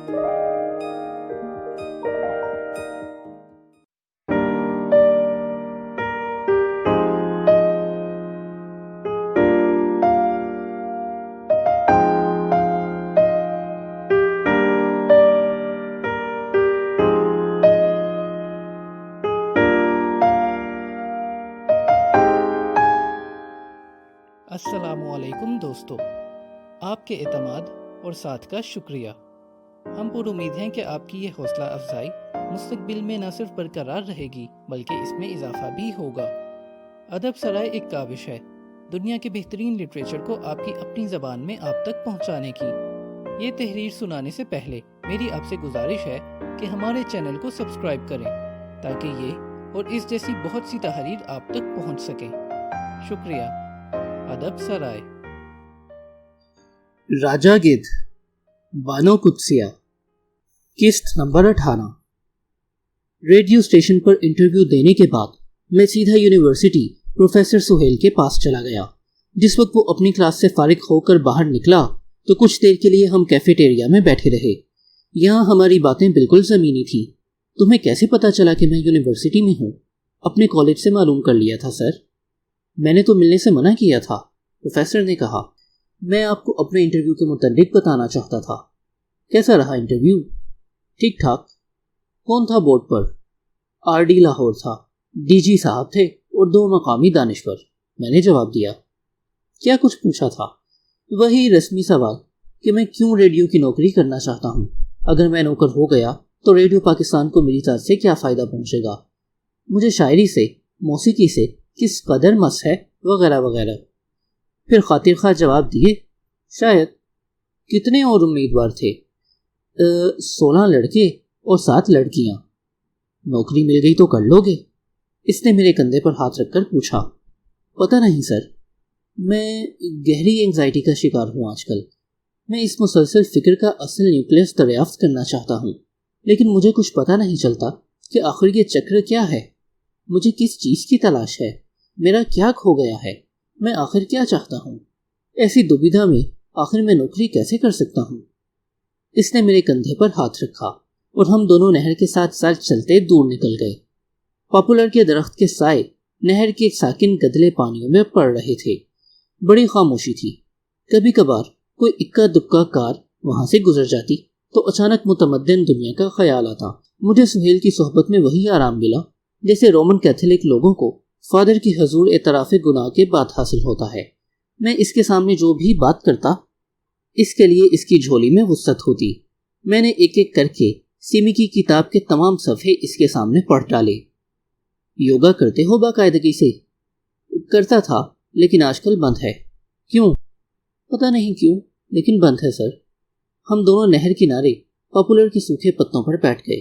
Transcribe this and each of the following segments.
السلام دوستو، آپ کے اعتماد اور ساتھ کا شکریہ۔ ہم پر امید ہیں کہ آپ کی یہ حوصلہ افزائی مستقبل میں نہ صرف برقرار رہے گی بلکہ اس میں اضافہ بھی ہوگا۔ ادب سرائے ایک کاوش ہے دنیا کے بہترین لٹریچر کو آپ کی اپنی زبان میں آپ تک پہنچانے کی۔ یہ تحریر سنانے سے پہلے میری آپ سے گزارش ہے کہ ہمارے چینل کو سبسکرائب کریں تاکہ یہ اور اس جیسی بہت سی تحریر آپ تک پہنچ سکے۔ شکریہ۔ ادب سرائے۔ راجا گدھ، بانو قدسیہ، قسط نمبر 18۔ ریڈیو اسٹیشن پر انٹرویو دینے کے بعد میں سیدھا یونیورسٹی پروفیسر سہیل کے پاس چلا گیا۔ جس وقت وہ اپنی کلاس سے فارغ ہو کر باہر نکلا تو کچھ دیر کے لیے ہم کیفیٹیریا میں بیٹھے رہے۔ یہاں ہماری باتیں بالکل زمینی تھیں۔ تمہیں کیسے پتا چلا کہ میں یونیورسٹی میں ہوں؟ اپنے کالج سے معلوم کر لیا تھا سر۔ میں نے تو ملنے سے منع کیا تھا، پروفیسر نے کہا۔ میں آپ کو اپنے انٹرویو کے متعلق بتانا چاہتا تھا۔ کیسا رہا انٹرویو؟ ٹھیک ٹھاک۔ کون تھا بورڈ پر؟ آر ڈی لاہور تھا، ڈی جی صاحب تھے اور 2 مقامی دانشور۔ میں نے جواب دیا۔ کیا کچھ پوچھا تھا؟ وہی رسمی سوال کہ میں کیوں ریڈیو کی نوکری کرنا چاہتا ہوں۔ اگر میں نوکر ہو گیا تو ریڈیو پاکستان کو میری طرف سے کیا فائدہ پہنچے گا؟ مجھے شاعری سے، موسیقی سے کس قدر مس ہے، وغیرہ وغیرہ۔ پھر خاطر خواہ جواب دیے، شاید۔ کتنے اور امیدوار تھے؟ 16 لڑکے اور 7 لڑکیاں۔ نوکری مل گئی تو کر لو گے؟ اس نے میرے کندھے پر ہاتھ رکھ کر پوچھا۔ پتہ نہیں سر، میں گہری انگزائٹی کا شکار ہوں آج کل۔ میں اس مسلسل فکر کا اصل نیوکلیس دریافت کرنا چاہتا ہوں، لیکن مجھے کچھ پتہ نہیں چلتا کہ آخر یہ چکر کیا ہے۔ مجھے کس چیز کی تلاش ہے؟ میرا کیا کھو گیا ہے؟ میں آخر کیا چاہتا ہوں؟ ایسی دوبیدھا میں آخر میں نوکری کیسے کر سکتا ہوں؟ اس نے میرے کندھے پر ہاتھ رکھا اور ہم دونوں نہر کے ساتھ ساتھ چلتے دور نکل گئے۔ پاپولر کے درخت کے سائے نہر کے ساکن گدلے پانیوں میں پڑ رہے تھے۔ بڑی خاموشی تھی۔ کبھی کبھار کوئی اکا دکا کار وہاں سے گزر جاتی تو اچانک متمدن دنیا کا خیال آتا۔ مجھے سہیل کی صحبت میں وہی آرام ملا جیسے رومن کیتھولک لوگوں کو فادر کی حضور اعتراف گناہ کے بعد حاصل ہوتا ہے۔ میں اس کے سامنے جو بھی بات کرتا، اس کے لیے اس کی جھولی میں وسعت ہوتی۔ میں نے ایک ایک کر کے سیمی کی کتاب کے تمام صفحے اس کے سامنے پڑھ ڈالے۔ یوگا کرتے ہو باقاعدگی سے؟ کرتا تھا، لیکن آج کل بند ہے۔ کیوں؟ پتہ نہیں کیوں، لیکن بند ہے سر۔ ہم دونوں نہر کنارے پاپولر کے سوکھے پتوں پر بیٹھ گئے۔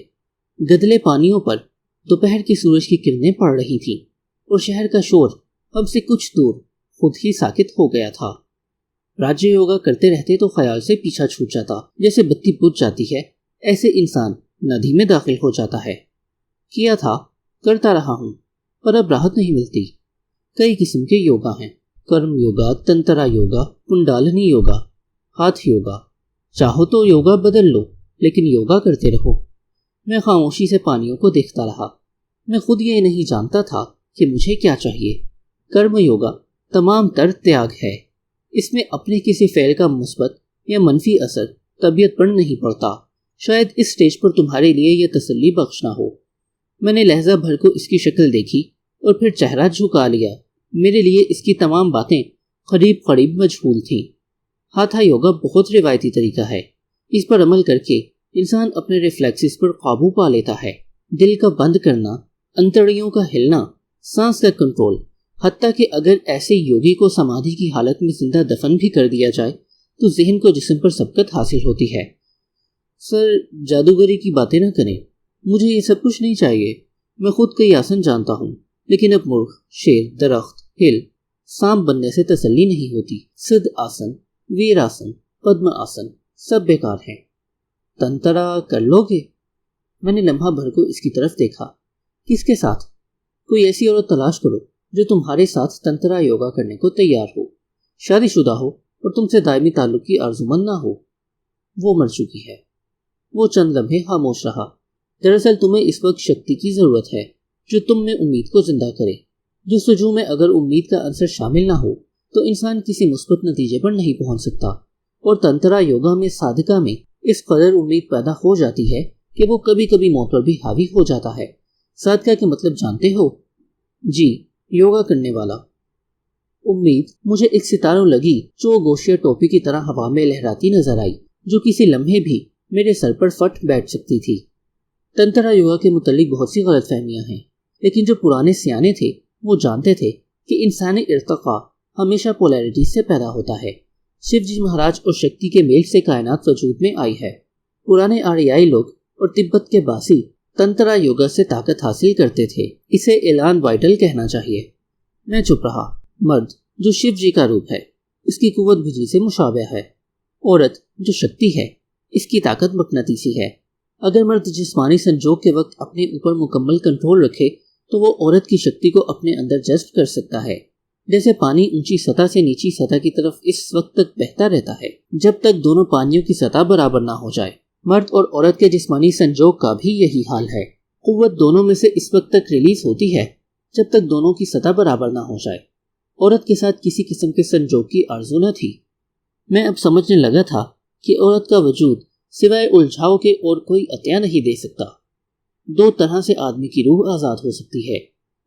گدلے پانیوں پر دوپہر کی سورج کی کرنیں پڑ رہی تھیں اور شہر کا شور ہم سے کچھ دور خود ہی ساکت ہو گیا تھا۔ راجیہ یوگا کرتے رہتے تو خیال سے پیچھا چھوٹ جاتا۔ جیسے بتی بجھ جاتی ہے ایسے انسان ندی میں داخل ہو جاتا ہے۔ کیا تھا، کرتا رہا ہوں، پر اب راحت نہیں ملتی۔ کئی قسم کے یوگا ہیں، کرم یوگا، تنترا یوگا، کنڈالنی یوگا، ہاتھ یوگا۔ چاہو تو یوگا بدل لو، لیکن یوگا کرتے رہو۔ میں خاموشی سے پانیوں کو دیکھتا رہا۔ میں خود یہ نہیں جانتا تھا کہ مجھے کیا چاہیے۔ کرم یوگا تمام تر تیاگ ہے۔ اس میں اپنے کسی فعل کا مثبت یا منفی اثر طبیعت پر نہیں پڑتا۔ شاید اس سٹیج پر تمہارے لیے یہ تسلی بخش نہ ہو۔ میں نے لہجہ بھر کو اس کی شکل دیکھی اور پھر چہرہ جھکا لیا۔ میرے لیے اس کی تمام باتیں قریب قریب مجہول تھیں۔ ہاتھا یوگا بہت روایتی طریقہ ہے۔ اس پر عمل کر کے انسان اپنے ریفلیکسز پر قابو پا لیتا ہے۔ دل کا بند کرنا، انتڑیوں کا ہلنا، سانس کا کنٹرول، حتیٰ کہ اگر ایسے یوگی کو سمادھی کی حالت میں زندہ دفن بھی کر دیا جائے تو ذہن کو جسم پر سبقت حاصل ہوتی ہے۔ سر، جادوگری کی باتیں نہ کریں، مجھے یہ سب کچھ نہیں چاہیے۔ میں خود کئی آسن جانتا ہوں، لیکن اب مرغ، شیر، درخت، ہل، سانپ بننے سے تسلی نہیں ہوتی۔ سدھ آسن، ویر آسن، پدم آسن سب بیکار ہیں۔ تنترا کر لو گے؟ میں نے لمحہ بھر کو اس کی طرف دیکھا۔ کس کے ساتھ؟ کوئی ایسی عورت تلاش کرو جو تمہارے ساتھ تنترا یوگا کرنے کو تیار ہو، شادی شدہ ہو اور تم سے دائمی تعلق کی آرزومند نہ ہو۔ وہ مر چکی ہے۔ وہ چند لمحے خاموش رہا۔ دراصل تمہیں اس وقت شکتی کی ضرورت ہے جو تم میں امید کو زندہ کرے۔ جستجو میں اگر امید کا عنصر شامل نہ ہو تو انسان کسی مثبت نتیجے پر نہیں پہنچ سکتا، اور تنترا یوگا میں صادقہ میں اس قدر امید پیدا ہو جاتی ہے کہ وہ کبھی کبھی موت پر بھی حاوی ہو جاتا ہے۔ صادقہ کے مطلب جانتے ہو؟ جی، یوگا کرنے والا۔ امید مجھے ایک ستاروں لگی جو گوشیا ٹوپی کی طرح ہوا میں لہراتی نظر آئی، جو کسی لمحے بھی میرے سر پر فٹ بیٹھ سکتی تھی۔ تنترا یوگا کے متعلق بہت سی غلط فہمیاں ہیں، لیکن جو پرانے سیانے تھے وہ جانتے تھے کہ انسانی ارتقاء ہمیشہ پولیرٹی سے پیدا ہوتا ہے۔ شیو جی مہاراج اور شکتی کے میل سے کائنات وجود میں آئی ہے۔ پرانے آریائی لوگ اور تبت کے باسی تنترا یوگا سے طاقت حاصل کرتے تھے۔ اسے اعلان وائٹل کہنا چاہیے۔ میں چپ رہا۔ مرد جو شیو جی کا روپ ہے، اس کی قوت بجلی سے مشابہ ہے۔ عورت جو شکتی ہے، اس کی طاقت مقناطیسی ہے۔ اگر مرد جسمانی سنجوگ کے وقت اپنے اوپر مکمل کنٹرول رکھے تو وہ عورت کی شکتی کو اپنے اندر جذب کر سکتا ہے، جیسے پانی اونچی سطح سے نیچی سطح کی طرف اس وقت تک بہتا رہتا ہے جب تک دونوں پانیوں کی سطح برابر نہ ہو جائے۔ مرد اور عورت کے جسمانی سنجوگ کا بھی یہی حال ہے۔ قوت دونوں میں سے اس وقت تک ریلیز ہوتی ہے جب تک دونوں کی سطح برابر نہ ہو جائے۔ عورت کے ساتھ کسی قسم کے سنجوگ کی آرزو نہ تھی۔ میں اب سمجھنے لگا تھا کہ عورت کا وجود سوائے الجھاؤ کے اور کوئی عطیہ نہیں دے سکتا۔ دو طرح سے آدمی کی روح آزاد ہو سکتی ہے،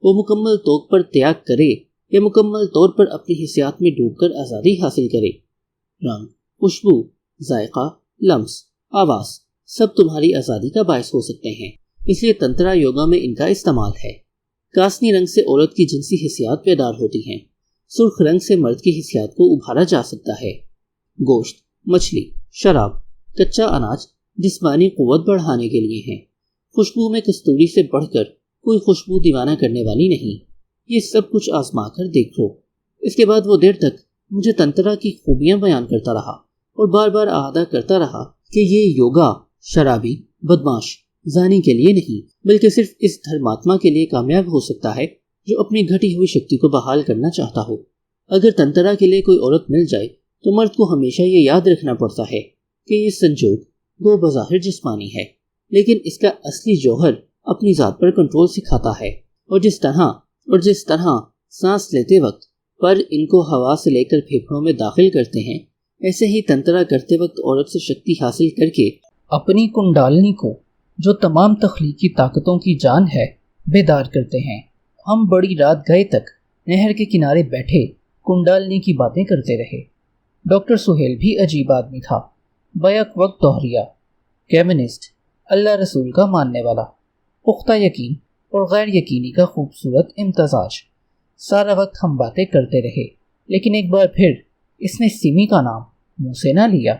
وہ مکمل طور پر تیاگ کرے یا مکمل طور پر اپنی حسیات میں ڈوب کر آزادی حاصل کرے۔ رنگ، خوشبو، ذائقہ، لمس، آواز سب تمہاری آزادی کا باعث ہو سکتے ہیں، اس لیے تنترا یوگا میں ان کا استعمال ہے۔ کاسنی رنگ سے عورت کی جنسی حسیات بیدار ہوتی ہیں، سرخ رنگ سے مرد کی حسیات کو ابھارا جا سکتا ہے۔ گوشت، مچھلی، شراب، کچا اناج جسمانی قوت بڑھانے کے لیے ہیں۔ خوشبو میں کستوری سے بڑھ کر کوئی خوشبو دیوانہ کرنے والی نہیں۔ یہ سب کچھ آزما کر دیکھ لو۔ اس کے بعد وہ دیر تک مجھے تنترا کی خوبیاں بیان کرتا رہا اور بار بار اعادہ کرتا رہا کہ یہ یوگا شرابی، بدماش، زانی کے لیے نہیں بلکہ صرف اس دھرماتما کے لیے کامیاب ہو سکتا ہے جو اپنی گھٹی ہوئی شکتی کو بحال کرنا چاہتا ہو۔ اگر تنترا کے لیے کوئی عورت مل جائے تو مرد کو ہمیشہ یہ یاد رکھنا پڑتا ہے کہ یہ سنجوگ گو بظاہر جسمانی ہے، لیکن اس کا اصلی جوہر اپنی ذات پر کنٹرول سکھاتا ہے، اور جس طرح سانس لیتے وقت پر ان کو ہوا سے لے کر پھیپھڑوں میں داخل کرتے ہیں، ایسے ہی تنترا کرتے وقت عورت سے شکتی حاصل کر کے اپنی کنڈالنی کو، جو تمام تخلیقی طاقتوں کی جان ہے، بیدار کرتے ہیں۔ ہم بڑی رات گئے تک نہر کے کنارے بیٹھے کنڈالنی کی باتیں کرتے رہے۔ ڈاکٹر سہیل بھی عجیب آدمی تھا، بیک وقت دوہریا، کیمنسٹ، اللہ رسول کا ماننے والا، پختہ یقین اور غیر یقینی کا خوبصورت امتزاج۔ سارا وقت ہم باتیں کرتے رہے، لیکن ایک بار پھر اس نے سیمی کا نام منہ سے نہ لیا۔